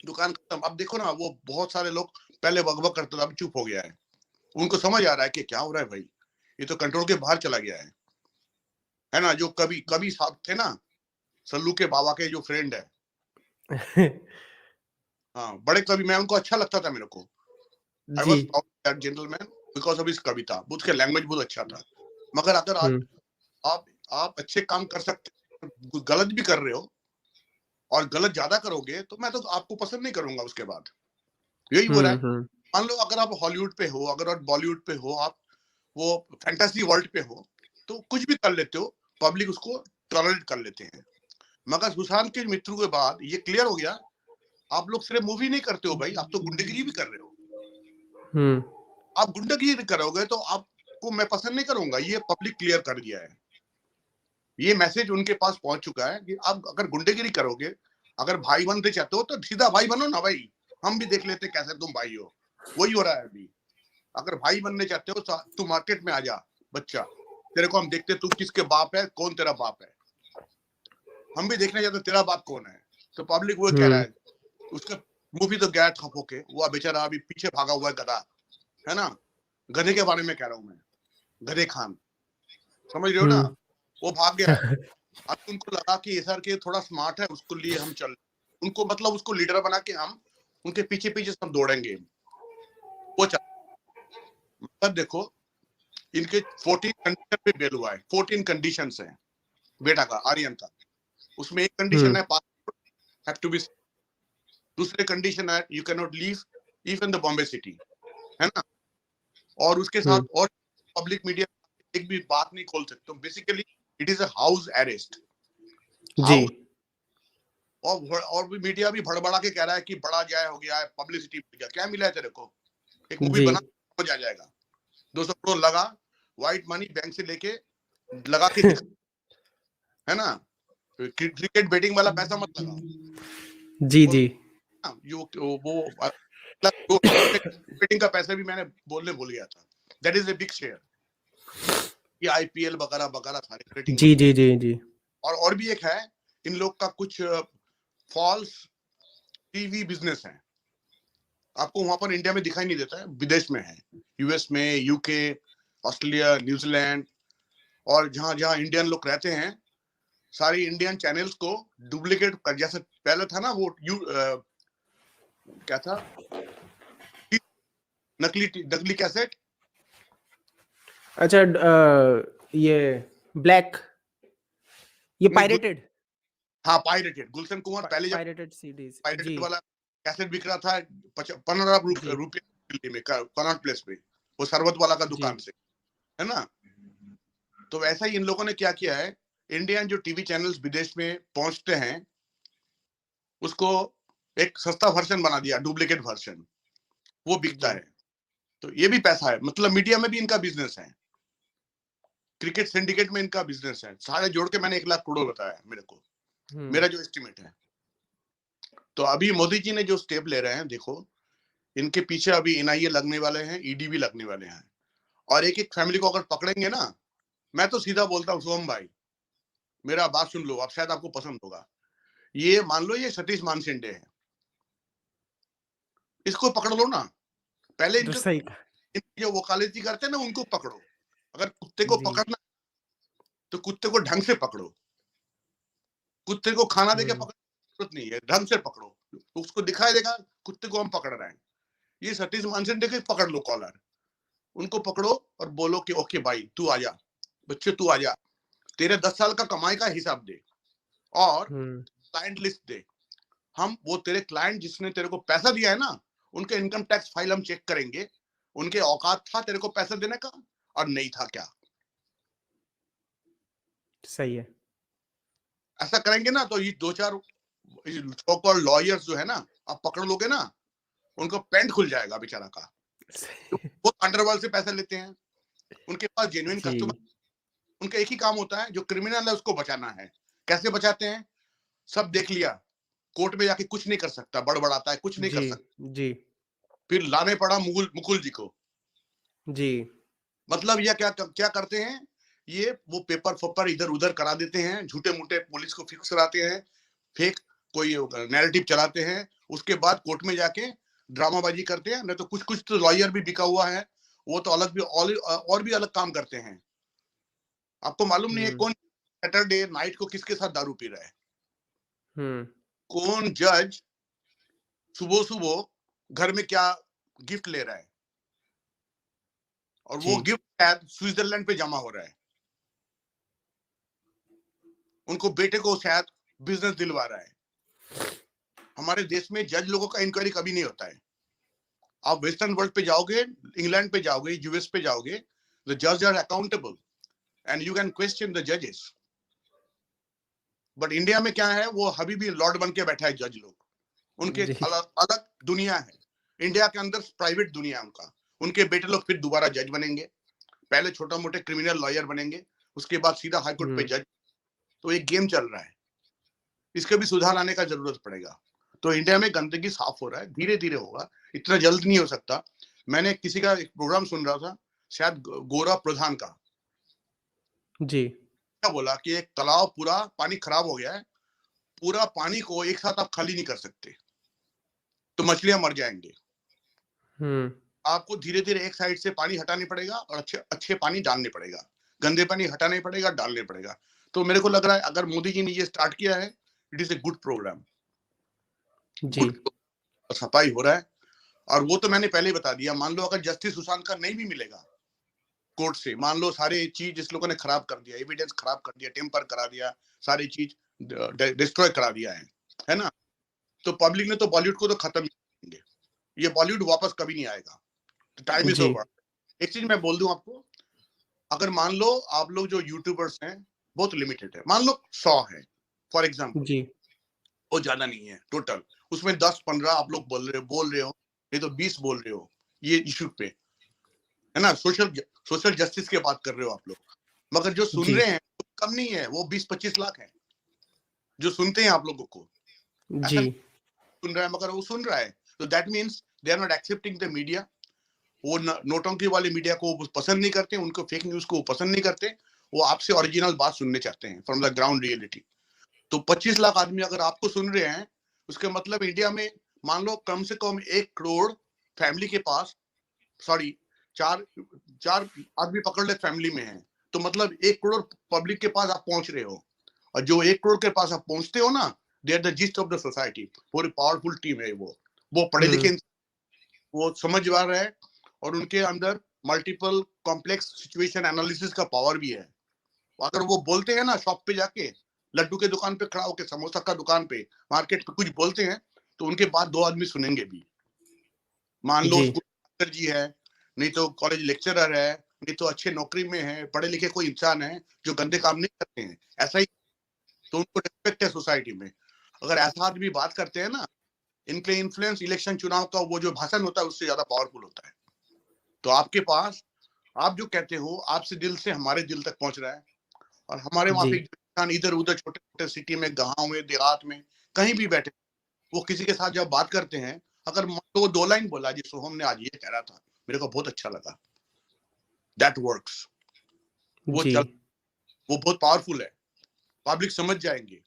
दुकान खत्म। अब देखो ना, वो बहुत सारे लोग पहले बकबक करते थे, अब चुप हो गया है। उनको समझ आ रहा है कि क्या हो रहा है भाई, ये तो कंट्रोल के बाहर चला गया है ना। जो कभी कभी साथ थे ना, सल्लू के बाबा के जो फ्रेंड है, हाँ बड़े कवि, मैं उनको अच्छा लगता था मेरे को। आई जी। Was proud that gentleman because of his कविता, उसके लैंग्वेज बहुत अच्छा था। मगर अगर आज हम्म। आप आप अच्छे काम कर सकते, गलत भी कर रहे हो और गलत ज्यादा करोगे तो मैं तो आपको पसंद नहीं करूंगा उसके बाद। यही हो रहा है। हम्म। मान लो अगर आप हॉलीवुड पे हो, अगर आप बॉलीवुड पे हो, आप वो फैंटेसी वर्ल्ड पे हो, तो कुछ भी कर लेते हो, पब्लिक उसको टॉलरेट कर लेते हैं। मगर सुशांत के मृत्यु के बाद ये क्लियर हो गया, आप लोग सिर्फ मूवी नहीं करते हो भाई, आप तो गुंडगिरी भी कर रहे हो। हम्म। आप गुंडगिरी करोगे तो आपको मैं पसंद नहीं करूंगा, ये पब्लिक क्लियर कर दिया है। ये मैसेज उनके पास पहुंच चुका है कि आप अगर गुंडगिरी करोगे, अगर भाई बनते चाहते हो तो सीधा भाई बनो ना भाई, हम भी देख लेते कैसे तुम भाई हो। वही हो रहा है अभी। अगर भाई बनने चाहते हो तो तू मार्केट में आ जा बच्चा, तेरे को हम देखते तू किसके बाप है, कौन तेरा बाप है, हम भी देखने जाते तेरा बाप कौन है। तो पब्लिक वो कह रहा हम्म। है, उसका मूवी तो गया ठप होके, वो बेचारा अभी पीछे भागा हुआ है गधा, है ना। गधे के बारे में कह रहा हूं मैं, गधे खान, समझ रहे हो ना। हम्म। वो भाग गया है। अब उनको लगा कि ये सर के थोड़ा स्मार्ट है, उसको लिए हम चल, उनको मतलब उसको लीडर बना के हम उनके पीछे पीछे सब दौड़ेंगे, वो चल। मतलब देखो, इनके 14 कंडीशन पे बेल हुआ है, 14 कंडीशन है बेटा का, आर्यन का। उसमें एक कंडीशन है पासपोर्ट हैव टू बी, दूसरे कंडीशन है you can not leave even the Bombay city, है ना। और उसके हम्म। साथ और पब्लिक मीडिया एक भी बात नहीं खोल सकते, basically it is a house arrest, ji. House. और भी मीडिया भी भड़बड़ा के कह रहा है कि बड़ा जाए हो गया है, पब्लिसिटी मिल गया, क्या मिला है तेरे को, एक मूवी जी। बना समझ आ जाएगा। 200 करोड़ लगा, व्हाइट मनी बैंक से लेके लगा के दिखा, है ना। क्रिकेट बेटिंग वाला पैसा मत लगाओ, जी। वो जी। वो बेटिंग का पैसा भी मैंने बोलने भूल गया था, that is a big share, ये आईपीएल वगैरह वगैरह सारे बेटिंग जी। वगैरह। जी। जी। जी। और भी एक है, इन लोग का कुछ फॉल्स टीवी बिजनेस है, आपको वहां पर इंडिया में दिखाई नहीं देता है, विदेश में है, यूएस में, यूके, ऑस्ट्रेलिया, न्यूजीलैंड, और जहां जहां इंडियन लोग रहते हैं, सारी इंडियन चैनल्स को डुप्लीकेट कर, जैसे पहले था ना वो क्या था, नकली नकली कैसेट। अच्छा, ये ब्लैक, ये नहीं पायरेटेड, हाँ पायरेटेड, गुलशन कुमार पहले जब पायरेटेड सीडीज जी। पायरेटेड वाला कैसेट बिक रहा था 15 जी। रुपये दिल्ली में कनॉट प्लेस पे, वो सरबत वाला का जी। दुकान से, है ना। तो वैसा ही इन लोगों ने क्या किया है, इंडियन जो टीवी चैनल्स विदेश में पहुंचते हैं उसको एक सस्ता वर्जन बना दिया, डुप्लीकेट वर्जन, वो बिकता जी। है। तो ये भी पैसा है, मतलब मीडिया में भी इनका बिजनेस है, क्रिकेट सिंडिकेट में इनका बिजनेस है, सारे जोड़ के मैंने 1 लाख करोड़ बताया मेरे को, हम्म। मेरा जो एस्टिमेट है। तो अभी मोदी जी ने जो स्टेप ले रहे हैं, देखो इनके पीछे अभी एनआईए लगने वाले हैं, ईडी भी लगने वाले हैं, और एक एक फैमिली को अगर पकड़ेंगे ना, मैं तो सीधा बोलता हूँ सोम भाई, मेरा बात सुन लो, अब शायद आपको पसंद होगा। ये मान लो ये सतीश मानसिंडे है, इसको पकड़ लो ना, पहले तो इनके सही। जो वकालती करते हैं ना उनको पकड़ो। अगर कुत्ते को जी। पकड़ना तो कुत्ते को ढंग से पकड़ो, कुत्ते को खाना देके हम्म। पकड़ने की जरूरत नहीं है, ढंग से पकड़ो, उसको दिखाई देगा कुत्ते को हम पकड़ रहे हैं। ये सतीश मानसिंडे के पकड़ लो कॉलर, उनको पकड़ो और बोलो कि ओके भाई तू आजा, बच्चे तू आजा, तेरे 10 साल का कमाई का हिसाब दे और हम्म। क्लाइंट लिस्ट दे। हम वो तेरे क्लाइंट जिसने तेरे को पैसा दिया है ना, उनके इनकम टैक्स फाइल हम चेक करेंगे, उनके औकात था तेरे को पैसा देने का और नहीं था क्या। सही है। ऐसा करेंगे ना तो ये 2-4 सो कॉल्ड लॉयर्स जो है ना, आप पकड़ लोगे ना, उनको पेंट खुल जाएगा बेचारा का। वो अंडरवर्ल्ड से पैसे लेते हैं, उनके पास जेन्युइन जी। कस्टमर, उनका एक ही काम होता है, जो क्रिमिनल है उसको बचाना है। कैसे बचाते हैं, सब देख लिया, कोर्ट में जाके कुछ नहीं कर सकता, बड़बड़ाता है, कुछ नहीं कर जी। सकता, जी। फिर लाने पड़ा मुकुल जी को। जी। मतलब ये क्या क्या करते हैं, ये वो पेपर फपर इधर उधर करा देते हैं, झूठे मूठे पुलिस को फिक्स कराते हैं, फेक कोई नैरेटिव चलाते हैं, उसके बाद कोर्ट में जाके ड्रामाबाजी करते हैं। नहीं तो कुछ कुछ तो लॉयर भी बिका हुआ है, वो तो अलग भी और भी अलग काम करते हैं। आपको मालूम नहीं है हम्म। कौन सैटरडे नाइट को किसके साथ दारू पी रहा है, हम्म। कौन जज सुबह सुबह घर में क्या गिफ्ट ले रहा है, और वो जी। गिफ्ट शायद स्विट्जरलैंड पे जमा हो रहा है, उनको बेटे को शायद बिजनेस दिलवा रहा है। हमारे देश में जज लोगों का इंक्वायरी कभी नहीं होता है। आप वेस्टर्न वर्ल्ड पे जाओगे, इंग्लैंड पे जाओगे, यूएस पे जाओगे, द जज are accountable and you can question the जजेस। बट इंडिया में क्या है, वो अभी भी लॉर्ड बन के बैठा है जज लोग, उनके जी। अलग अलग दुनिया है। इंडिया के अंदर प्राइवेट दुनिया है उनका, उनके बेटे लोग फिर दोबारा जज बनेंगे, पहले छोटा मोटे क्रिमिनल लॉयर बनेंगे, उसके बाद सीधा हाईकोर्ट पे हम्म। जज। तो एक गेम चल रहा है, इसके भी सुधार आने का जरूरत पड़ेगा। तो इंडिया में गंदगी साफ हो रहा है, धीरे धीरे होगा, इतना जल्द नहीं हो सकता। मैंने किसी का एक प्रोग्राम सुन रहा था, शायद गोरा प्रधान का, जी। क्या बोला कि एक तालाब पूरा पानी खराब हो गया है, पूरा पानी को एक साथ आप खाली नहीं कर सकते, तो मछलियां मर जाएंगे। हम्म। आपको धीरे धीरे एक साइड से पानी हटाने पड़ेगा और अच्छे अच्छे पानी डालने पड़ेगा, गंदे पानी हटाने पड़ेगा, डालने पड़ेगा। तो मेरे को लग रहा है अगर मोदी जी ने ये स्टार्ट किया है, it is a good program, ji. Good सफाई हो रहा है। और वो तो मैंने पहले ही बता दिया, मान लो अगर जस्टिस सुशांत का नहीं भी मिलेगा कोर्ट से, मान लो सारे चीज इस लोगों ने खराब कर दिया, एविडेंस खराब कर दिया, टेम्पर करा दिया, सारी चीज डिस्ट्रॉय करा दिया है ना, तो पब्लिक ने तो बॉलीवुड को तो खत्म ही करेंगे, ये बॉलीवुड वापस कभी नहीं आएगा, टाइम इज जी। ओवर। एक चीज मैं बोल दूं आपको, अगर मान लो आप लोग जो यूट्यूबर्स हैं बहुत लिमिटेड है, मान लो 100 है फॉर एग्जाम्पल, जी। वो ज्यादा नहीं है टोटल, उसमें 10-15 आप लोग बोल रहे हो, ये तो 20 बोल रहे हो ये इशू पे, है ना, सोशल जस्टिस की बात कर रहे हो आप लोग, मगर जो सुन जी। रहे हैं वो कम नहीं है, वो 20-25 लाख है जो सुनते हैं आप लोगों को। ऐसा जी। नहीं सुन रहा है मगर वो सुन रहा है, तो that means they are not accepting the media. वो नोटंकी वाले मीडिया को पसंद नहीं करते, उनको फेक न्यूज को पसंद नहीं करते, वो आपसे ओरिजिनल बात सुनने चाहते हैं फ्रॉम द ग्राउंड रियलिटी। तो 25 लाख आदमी अगर आपको सुन रहे हैं, उसके मतलब इंडिया में मान लो कम से कम 1 करोड़ फैमिली के पास, सॉरी, चार चार आदमी पकड़ ले फैमिली में है, तो मतलब 1 करोड़ पब्लिक के पास आप पहुंच रहे हो, और जो 1 करोड़ के पास आप पहुंचते हो ना, they are the gist of the society. पूरी पावरफुल टीम है वो पढ़े लिखे, वो समझदार है, और उनके अंदर मल्टीपल कॉम्प्लेक्स सिचुएशन एनालिसिस का पावर भी है। अगर वो बोलते हैं ना, शॉप पे जाके, लड्डू के दुकान पे खड़ा होकर, समोसा का दुकान पे, मार्केट पे कुछ बोलते हैं, तो उनके बात दो आदमी सुनेंगे भी। मान लो स्कूल जी है, नहीं तो कॉलेज लेक्चरर है, नहीं तो अच्छे नौकरी में है, पढ़े लिखे कोई इंसान है जो गंदे काम नहीं करते हैं, ऐसा ही, तो उनको रिस्पेक्ट है सोसाइटी में। अगर ऐसा आदमी बात करते हैं ना, इनके इन्फ्लुएंस इलेक्शन चुनाव का वो जो भाषण होता है उससे ज्यादा पावरफुल होता है। तो आपके पास, आप जो कहते हो, आपसे दिल से हमारे दिल तक पहुंच रहा है। और हमारे वहां पे इंसान इधर उधर छोटे छोटे सिटी में, गांव में, देहात में, कहीं भी बैठे, वो किसी के साथ जब बात करते हैं, अगर तो वो 2 लाइन बोला जी सोहम ने आज ये कह रहा था, मेरे को बहुत अच्छा लगा, दैट वर्क्स, वो बहुत पावरफुल है, पब्लिक समझ जाएंगे।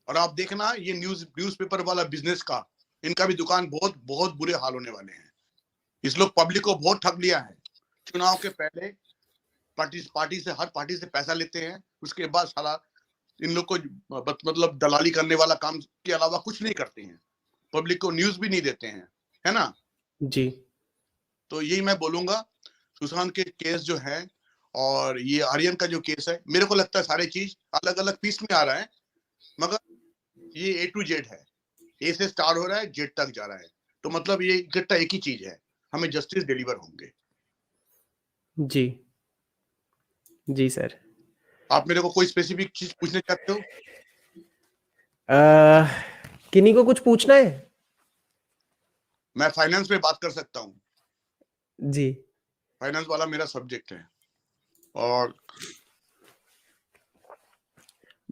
और आप देखना, ये न्यूज़पेपर वाला बिजनेस का, इनका भी दुकान बहुत बहुत बुरे हाल होने वाले हैं। इस लोग पब्लिक को बहुत ठग लिया है। चुनाव के पहले हर पार्टी से पैसा लेते हैं, उसके बाद साला इन लोग को मतलब दलाली करने वाला काम के अलावा कुछ नहीं करते हैं, पब्लिक को न्यूज भी नहीं देते हैं, है ना जी। तो यही मैं बोलूंगा, सुशांत के केस जो है और ये आर्यन का जो केस है, मेरे को लगता है सारे चीज अलग अलग पीस में आ रहा है, मगर ये A to Z है, ए से स्टार्ट हो रहा है, जेड तक जा रहा है, तो मतलब ये इकट्ठा एक ही चीज है, हमें जस्टिस डिलीवर होंगे। जी जी सर। आप मेरे को कोई स्पेसिफिक चीज पूछना चाहते हो? किन्हीं को कुछ पूछना है? मैं फाइनेंस पे बात कर सकता हूँ, जी, फाइनेंस वाला मेरा सब्जेक्ट है। और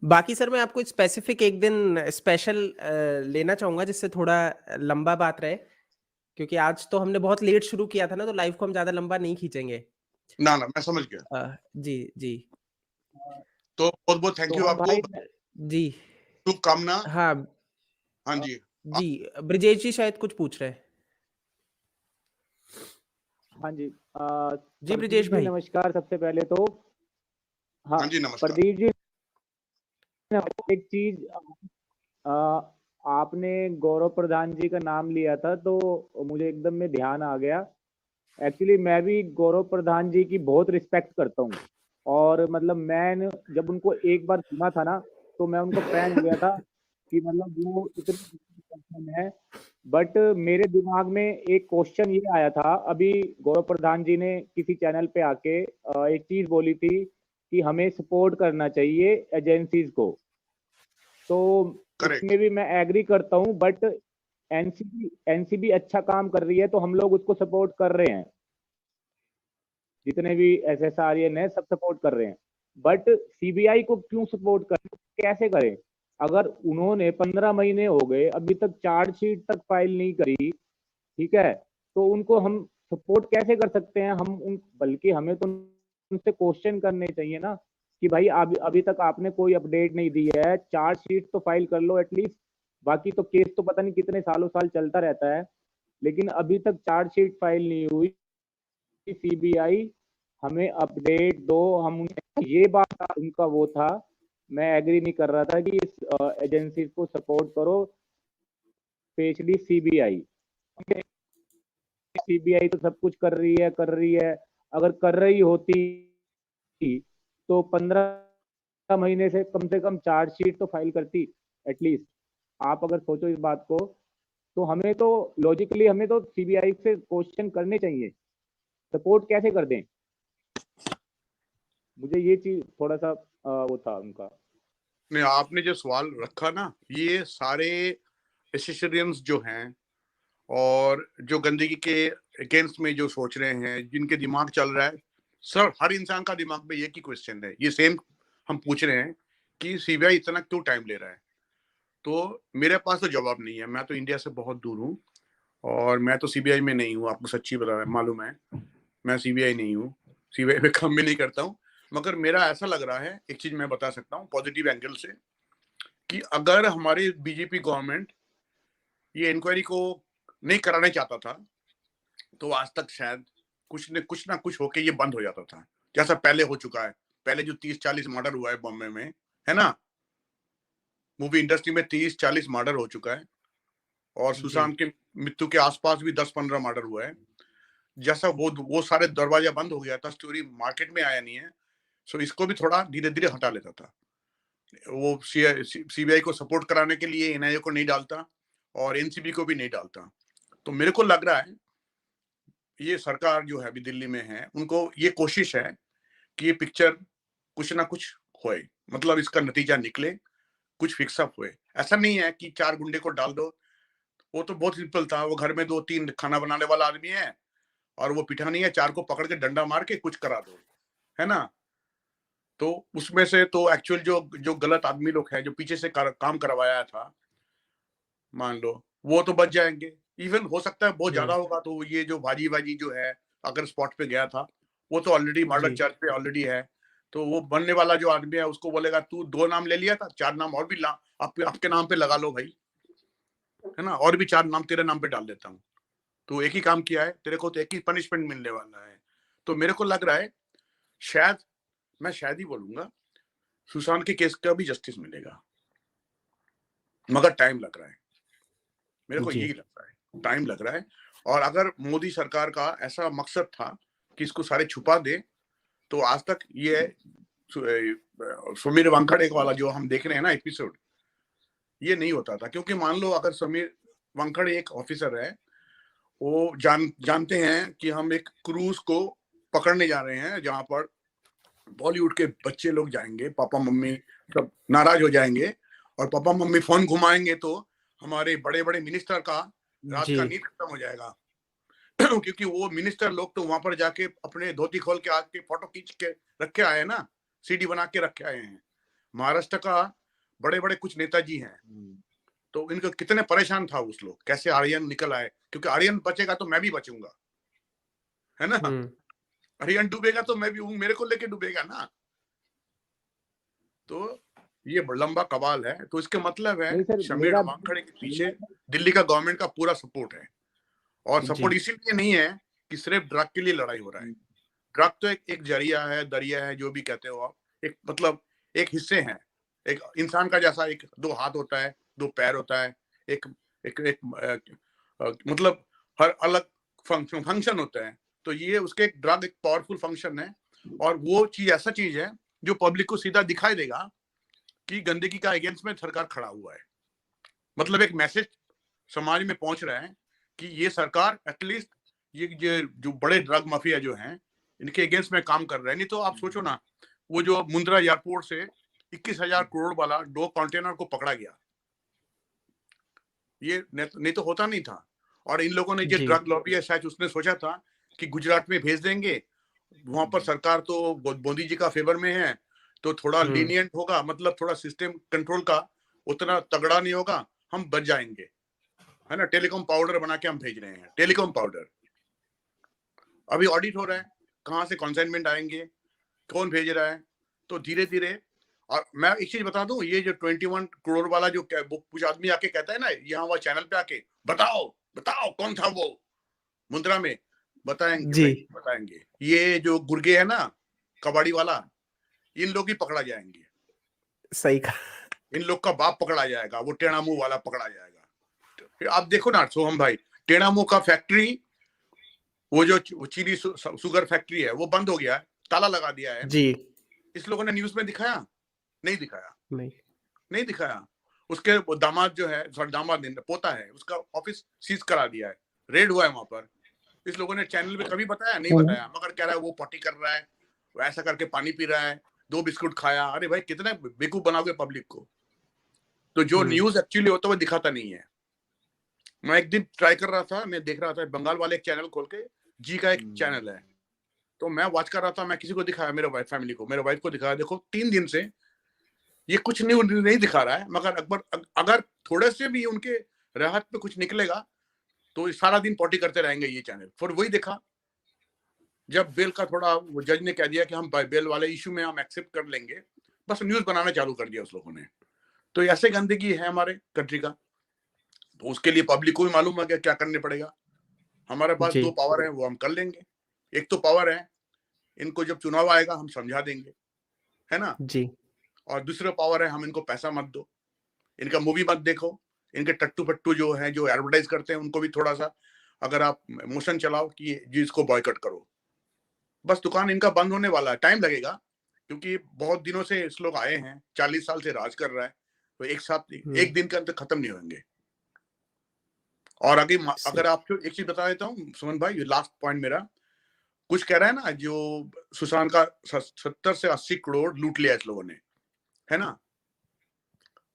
बाकी सर मैं आपको स्पेसिफिक एक दिन स्पेशल लेना चाहूंगा जिससे थोड़ा लंबा बात रहे, क्योंकि आज तो हमने बहुत लेट शुरू किया था ना, तो लाइव को हम ज्यादा लंबा नहीं खींचेंगे। ना मैं समझ गया। जी जी। तो बहुत बहुत थैंक तो यू हम आपको, भाई जी। शुभकामना। हाँ हाँ जी जी, ब्रिजेश जी शायद कुछ पूछ रहे हैं। हाँ जी, जी ब्रिजेश प्रदीप जी भाई। नमस्कार। सबसे पहले तो हाँ, हाँ जी नमस्कार। प्रदीप जी, एक चीज, आ, आपने गौरव प्रधान जी का नाम लिया था तो मुझे एकदम में ध्यान आ गया। एक्चुअली मैं भी गौरव प्रधान जी की बहुत रिस्पेक्ट करता हूँ, और मतलब मैं जब उनको एक बार सुना था ना, तो मैं उनको फैन हो गया था कि मतलब वो इतने पर्सन है। बट मेरे दिमाग में एक क्वेश्चन ये आया था, अभी गौरव प्रधान जी ने किसी चैनल पे आके एक चीज बोली थी कि हमें सपोर्ट करना चाहिए एजेंसीज को। तो करेक्ट। उसमें भी मैं एग्री करता हूँ, बट एनसीबी अच्छा काम कर रही है तो हम लोग उसको सपोर्ट कर रहे हैं, जितने भी एसएसआरएन है सब सपोर्ट कर रहे हैं। बट सीबीआई को क्यों सपोर्ट करें, कैसे करें? अगर उन्होंने 15 महीने हो गए अभी तक चार्जशीट तक फाइल नहीं करी, ठीक है, तो उनको हम सपोर्ट कैसे कर सकते हैं? हम उन बल्कि हमें तो उनसे क्वेश्चन करने चाहिए ना कि भाई अभी तक आपने कोई अपडेट नहीं दी है, चार्जशीट तो फाइल कर लो एटलीस्ट। बाकी तो केस तो पता नहीं कितने सालों साल चलता रहता है, लेकिन अभी तक चार्जशीट फाइल नहीं हुई। सीबीआई हमें अपडेट दो। हम ये बात उनका वो था, मैं एग्री नहीं कर रहा था कि इस एजेंसी को सपोर्ट करो, स्पेशली सीबीआई। सीबीआई तो सब कुछ कर रही है। अगर कर रही होती तो 15 महीने से कम चार्जशीट तो फाइल करती एटलीस्ट। आप अगर सोचो इस बात को, तो हमें तो लॉजिकली हमें तो सीबीआई से क्वेश्चन करने चाहिए, सपोर्ट कैसे कर दें। मुझे ये चीज थोड़ा सा वो था उनका। नहीं, आपने जो सवाल रखा ना, ये सारे एसेसरियंस जो हैं और जो गंदगी के अगेंस्ट में जो सोच रहे हैं, जिनके दिमाग चल रहा है, सर हर इंसान का दिमाग में एक ही क्वेश्चन है, ये सेम हम पूछ रहे हैं कि सीबीआई इतना क्यों टाइम ले रहा है। तो मेरे पास तो जवाब नहीं है, मैं तो इंडिया से बहुत दूर हूँ और मैं तो सीबीआई में नहीं हूँ, आपको सच्ची बता मालूम है, मैं सीबीआई नहीं हूँ, सीबीआई में काम भी नहीं करता हूँ। मगर मेरा ऐसा लग रहा है, एक चीज मैं बता सकता हूँ पॉजिटिव एंगल से, कि अगर हमारी बीजेपी गवर्नमेंट ये इंक्वायरी को नहीं कराना चाहता था, तो आज तक शायद कुछ ना कुछ होके ये बंद हो जाता था, जैसा पहले हो चुका है। पहले जो 30-40 मर्डर हुआ है बॉम्बे में, है ना, मूवी इंडस्ट्री में 30-40 मर्डर हो चुका है और जी। सुशांत की मृत्यु के आसपास भी 10-15 मर्डर हुआ है। जैसा वो सारे दरवाजा बंद हो गया था, स्टोरी मार्केट में आया नहीं है, सो इसको भी थोड़ा धीरे-धीरे हटा लेता था। वो सीबीआई को सपोर्ट कराने के लिए एनआईए को नहीं डालता और एनसीबी को भी नहीं डालता। तो मेरे को लग रहा है ये सरकार जो है अभी दिल्ली में है, उनको ये कोशिश है कि ये पिक्चर कुछ ना कुछ होए, मतलब इसका नतीजा निकले, कुछ फिक्स अप हुए। ऐसा नहीं है कि 4 गुंडे को डाल दो, वो तो बहुत सिंपल था। वो घर में 2-3 खाना बनाने वाला आदमी है और वो पिठानी है, 4 को पकड़ के डंडा मार के कुछ करा दो, है ना? तो उसमें से तो एक्चुअल जो गलत आदमी लोग हैं, जो पीछे से काम करवाया था, मान लो, वो तो बच जाएंगे। इवन हो सकता है बहुत ज्यादा होगा तो ये जो भाजी जो है, अगर स्पॉट पे गया था, वो तो ऑलरेडी मर्डर चार्ज पे ऑलरेडी है। तो वो बनने वाला जो आदमी है उसको बोलेगा तू 2 नाम ले लिया था, 4 नाम और भी ला, आपके नाम पे लगा लो भाई, है ना? और भी 4 नाम तेरे नाम पे डाल देता हूँ। तो एक ही काम किया है, तेरे को तो एक ही पनिशमेंट मिलने वाला है। तो मेरे को लग रहा है शायद, मैं शायद ही बोलूंगा, सुशांत के केस का भी जस्टिस मिलेगा, मगर टाइम लग रहा है। मेरे को यही लग रहा है, टाइम लग रहा है। और अगर मोदी सरकार का ऐसा मकसद था कि इसको सारे छुपा दे, तो आज तक ये समीर वांकड़े वाला जो हम देख रहे हैं ना एपिसोड, ये नहीं होता था। क्योंकि मान लो अगर समीर वांकड़े एक ऑफिसर है, वो जानते हैं कि हम एक क्रूज को पकड़ने जा रहे हैं जहां पर बॉलीवुड के बच्चे लोग जाएंगे, पापा मम्मी सब नाराज हो जाएंगे और पापा मम्मी फोन घुमाएंगे तो हमारे बड़े बड़े मिनिस्टर का रात का नींद खत्म हो जाएगा। क्योंकि वो मिनिस्टर लोग तो वहां पर जाके अपने धोती खोल के आके फोटो खींच के रखे आए ना, सीडी बना के रखे आए हैं। महाराष्ट्र का बड़े बड़े कुछ नेताजी हैं, तो इनको कितने परेशान था उस लोग, कैसे आर्यन निकल आए, क्योंकि आर्यन बचेगा तो मैं भी बचूंगा, है ना? आर्यन डूबेगा तो मैं भी हूँ, मेरे को लेके डूबेगा ना। तो ये लंबा कबाल है। तो इसके मतलब है समीर वांकड़े के पीछे दिल्ली का गवर्नमेंट का पूरा सपोर्ट है। और सपोर्ट इसीलिए नहीं है कि सिर्फ ड्रग के लिए लड़ाई हो रहा है। ड्रग तो एक जरिया है, दरिया है, जो भी कहते हो आप, एक मतलब एक हिस्से हैं। एक इंसान का जैसा एक 2 हाथ होता है, 2 पैर होता है, एक एक, एक मतलब हर अलग फंक्शन होता है। तो ये उसके एक ड्रग एक पावरफुल फंक्शन है। और वो चीज ऐसा चीज है जो पब्लिक को सीधा दिखाई देगा कि गंदगी का अगेंस्ट में सरकार खड़ा हुआ है। मतलब एक मैसेज समाज में पहुंच रहा है कि ये सरकार एटलीस्ट ये जो बड़े ड्रग माफिया जो हैं, इनके अगेंस्ट में काम कर रहे हैं। नहीं तो आप सोचो ना, वो जो मुंद्रा एयरपोर्ट से 21,000 करोड़ वाला 2 कंटेनर को पकड़ा गया, ये नहीं तो होता नहीं था। और इन लोगों ने जो ड्रग लॉबी है, शायद उसने सोचा था कि गुजरात में भेज देंगे, वहां पर सरकार तो मोदी जी का फेवर में है, तो थोड़ा लीनियंट होगा, मतलब थोड़ा सिस्टम कंट्रोल का उतना तगड़ा नहीं होगा, हम बच जाएंगे, है ना? टेलीकॉम पाउडर बना के हम भेज रहे हैं, टेलीकॉम पाउडर। अभी ऑडिट हो रहा है, कहाँ से कंसाइनमेंट आएंगे, कौन भेज रहा है। तो धीरे धीरे। और मैं एक चीज बता दूं, ये जो 21 करोड़ वाला जो कुछ आदमी आके कहता है ना यहाँ वहाँ चैनल पे आके, बताओ बताओ कौन था वो मुंद्रा में, बताएंगे भाई, बताएंगे। ये जो गुर्गे है ना कबाड़ी वाला, इन लोग ही पकड़ा जाएंगे। सही कहा। इन लोग का बाप पकड़ा जाएगा, वो टेढ़ा मुंह वाला पकड़ा जाएगा। आप देखो ना सोहम भाई, टेढ़ा मुंह का फैक्ट्री, वो जो चीनी शुगर फैक्ट्री है, वो बंद हो गया है, ताला लगा दिया है जी। इस लोगों ने न्यूज में दिखाया? नहीं दिखाया, नहीं दिखाया। उसके दामाद जो है, दामाद पोता है, उसका ऑफिस सीज करा दिया है, रेड हुआ है वहां पर। इस लोगों ने चैनल पे कभी बताया? नहीं बताया। मगर कह रहा है वो पॉटी कर रहा है, वो ऐसा करके पानी पी रहा है, 2 बिस्कुट खाया। अरे भाई कितने बेवकूफ बनाओगे पब्लिक को। तो जो न्यूज एक्चुअली होता है वो दिखाता नहीं है। मैं एक दिन ट्राई कर रहा था, मैं देख रहा था बंगाल वाले एक चैनल खोल के, जी का एक चैनल है, तो मैं वॉच कर रहा था। मैं किसी को दिखाया, मेरे वाइफ फैमिली को, मेरे वाइफ को दिखाया, देखो 3 दिन से ये कुछ नहीं दिखा रहा है। मगर अगर थोड़े से भी उनके राहत पे कुछ निकलेगा तो सारा दिन पॉटी करते रहेंगे ये चैनल। फिर वही देखा, जब बेल का थोड़ा वो जज ने कह दिया कि हम बेल वाले इशू में हम एक्सेप्ट कर लेंगे, बस न्यूज बनाना चालू कर दिया उस लोगों ने। तो ऐसे गंदगी है हमारे कंट्री का। तो उसके लिए पब्लिक को भी मालूम है कि क्या करने पड़ेगा। हमारे पास 2 पावर है, वो हम कर लेंगे। एक तो पावर है, इनको जब चुनाव आएगा हम समझा देंगे, है ना जी। और दूसरा पावर है, हम इनको पैसा मत दो, इनका मूवी मत देखो, इनके टट्टू पट्टू जो है जो एडवर्टाइज करते हैं उनको भी थोड़ा सा अगर आप मोशन चलाओ कि जी इसको बॉयकॉट करो, बस दुकान इनका बंद होने वाला है। टाइम लगेगा क्योंकि बहुत दिनों से इस लोग आए हैं, 40 साल से राज कर रहा है, तो एक साथ एक दिन के अंदर खत्म नहीं होंगे। और आगे अगर आपको एक चीज बता देता हूँ सुमन भाई, लास्ट पॉइंट मेरा, कुछ कह रहा है ना जो सुशांत का 70 से 80 करोड़ लूट लिया इस लोगों ने, है ना,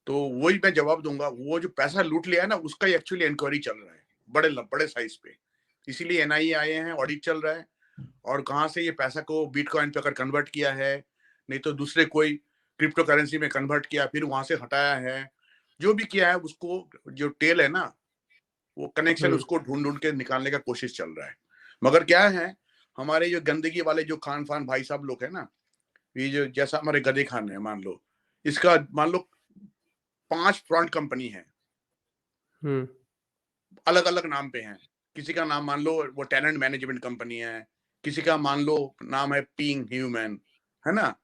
तो वही मैं जवाब दूंगा, वो जो पैसा लूट लिया है ना उसका एक्चुअली इंक्वायरी चल रहा है बड़े साइज पे, इसीलिए एनआईए आए हैं, ऑडिट चल रहा है, और कहाँ से ये पैसा को बिटकॉइन पे अगर कन्वर्ट किया है, नहीं तो दूसरे कोई क्रिप्टो करेंसी में कन्वर्ट किया फिर वहां से हटाया है, जो भी किया है उसको जो टेल है ना वो कनेक्शन उसको ढूंढ के निकालने का कोशिश चल रहा है। मगर क्या है, हमारे जो गंदगी वाले जो खान फान भाई साहब लोग है ना, ये जो जैसा हमारे गधे खान है, मान लो इसका मान लो 5 फ्रंट कंपनी है, अलग अलग नाम पे हैं, किसी का नाम मान लो वो टैलेंट मैनेजमेंट कंपनी है, किसी का मान लो नाम है पिंग ह्यूमन, है ना,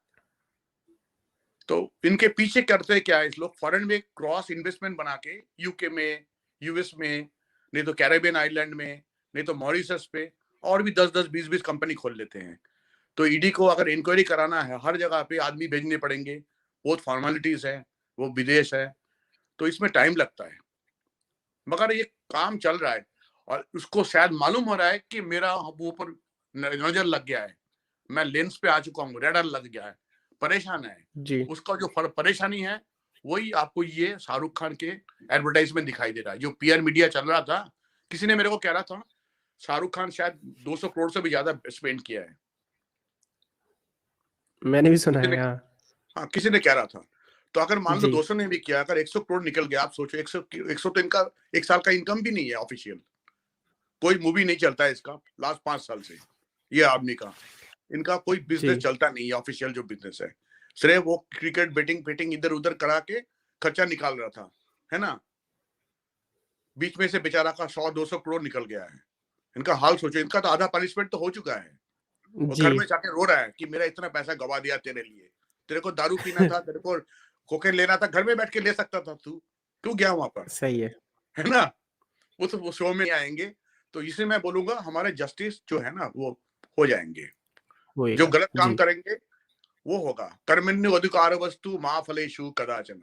तो इनके पीछे करते क्या है इस लोग, फॉरेन में क्रॉस इन्वेस्टमेंट बना के यूके में, यूएस में, नहीं तो कैरेबियन आइलैंड में, नहीं तो मॉरिशस पे, और भी 10-10 20-20 कंपनी खोल लेते हैं। तो ईडी को अगर इंक्वायरी कराना है हर जगह पे आदमी भेजने पड़ेंगे, बहुत फॉर्मेलिटीज है, वो विदेश है, तो इसमें टाइम लगता है, मगर ये काम चल रहा है और उसको शायद मालूम हो रहा है कि मेरा वो पर नजर लग गया है, मैं लेंस पे आ चुका हूँ, रेडर लग गया है, परेशान है जी। उसका जो परेशानी है वही आपको ये शाहरुख खान के एडवर्टाइजमेंट दिखाई दे रहा है। जो पीआर मीडिया चल रहा था, किसी ने मेरे को कह रहा था शाहरुख खान शायद 200 करोड़ से भी ज्यादा स्पेंड किया है, मैंने भी सुना है। हाँ किसी ने कह रहा था, तो अगर मान लो जी। 200 ने भी किया, अगर 100 करोड़ निकल गया, आप सोचो 100 तो इनका एक साल का इनकम भी नहीं है ऑफिशियल, कोई मूवी नहीं चलता है इसका लास्ट 5 साल से, ये आदमी का इनका कोई बिजनेस चलता नहीं है ऑफिशियल जो बिजनेस है, सिर्फ वो क्रिकेट बेटिंग इधर उधर करा के खर्चा निकाल रहा था, है ना, बीच में से बेचारा का 100-200 करोड़ निकल गया है। इनका हाल सोचो, इनका तो आधा पनिशमेंट तो हो चुका है, वो घर में जाके रो रहा है कि मेरा इतना पैसा गवा दिया तेरे लिए, तेरे को दारू पीना था, तेरे को कोकेन लेना था, घर में बैठ के ले सकता था, तू क्यों गया वहां पर, सही है ना, वो तो वो शो में आएंगे, तो इसे मैं बोलूंगा हमारे जस्टिस जो है ना वो हो जाएंगे, जो गलत काम करेंगे वो होगा, कर्मण्य अधिकार वस्तु मा फलेषु कदाचन।